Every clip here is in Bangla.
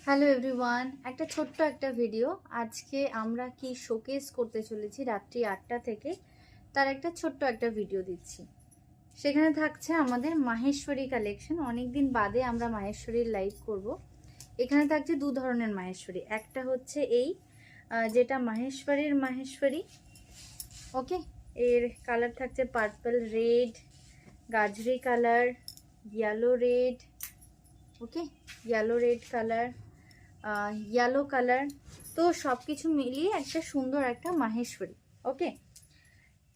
হ্যালো এভরিওয়ান, একটা ছোট্ট একটা ভিডিও। আজকে আমরা কি শোকেস করতে চলেছি রাত্রি 8টা থেকে, তার একটা ছোট্ট একটা ভিডিও দিচ্ছি। সেখানে থাকছে আমাদের মাহেশ্বরী কালেকশন। অনেকদিন বাদে আমরা মাহেশ্বরীর লাইভ করব। এখানে থাকছে দু ধরনের মাহেশ্বরী। একটা হচ্ছে এই যেটা মাহেশ্বরী, ওকে। এর কালার থাকছে পার্পল রেড, গাজরি colour, yellow red, okay, yellow red colour, yellow colour. তো সব কিছু মিলিয়ে একটা সুন্দর একটা মাহেশ্বরী। ওকে,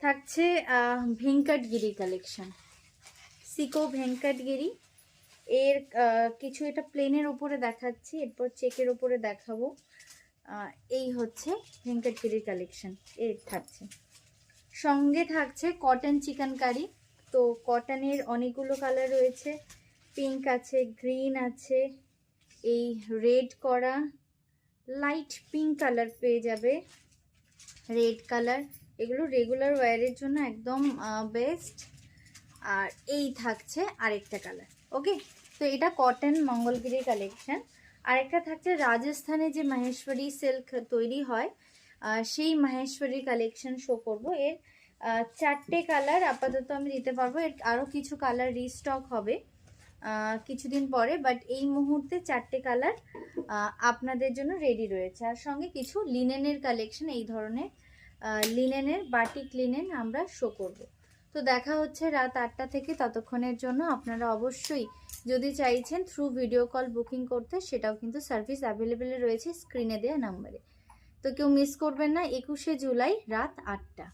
থাকছে ভেঙ্কটগিরি কালেকশন, সিকো ভেঙ্কটগিরি। এর কিছু এটা প্লেনের ওপরে দেখাচ্ছি, এরপর চেকের ওপরে দেখাবো। এই হচ্ছে ভেঙ্কটগিরি কালেকশন। এর থাকছে সঙ্গে থাকছে কটন চিকেনকারি। তো কটনের অনেকগুলো কালার রয়েছে, পিঙ্ক আছে, গ্রিন আছে, এই রেড করা, লাইট পিঙ্ক কালার পেয়ে যাবে, রেড কালার। এগুলো রেগুলার ওয়্যারের জন্য একদম বেস্ট। আর এই থাকছে আরেকটা কালার। ওকে, তো এটা কটন মঙ্গলগিরি কালেকশন। আরেকটা থাকছে রাজস্থানে যে মাহেশ্বরী সিল্ক তৈরি হয়, সেই মাহেশ্বরী কালেকশন শো করব। এর 4টে কালার আপাতত আমি দিতে পারবো। এর আরও কিছু কালার রিস্টক হবে কিছুদিন পরে, বাট এই মুহূর্তে 4টে কালার আপনাদের জন্য রেডি রয়েছে। আর সঙ্গে কিছু লিনেনের কালেকশন, এই ধরনের লিনেনের বাটিক লিনেন আমরা শো করব। তো দেখা হচ্ছে রাত 8টা থেকে। ততক্ষণের জন্য আপনারা অবশ্যই যদি চাইছেন থ্রু ভিডিও কল বুকিং করতে, সেটাও কিন্তু সার্ভিস অ্যাভেলেবেল রয়েছে স্ক্রিনে দেওয়া নাম্বারে। তো কেউ মিস করবেন না, 21শে জুলাই রাত 8টা।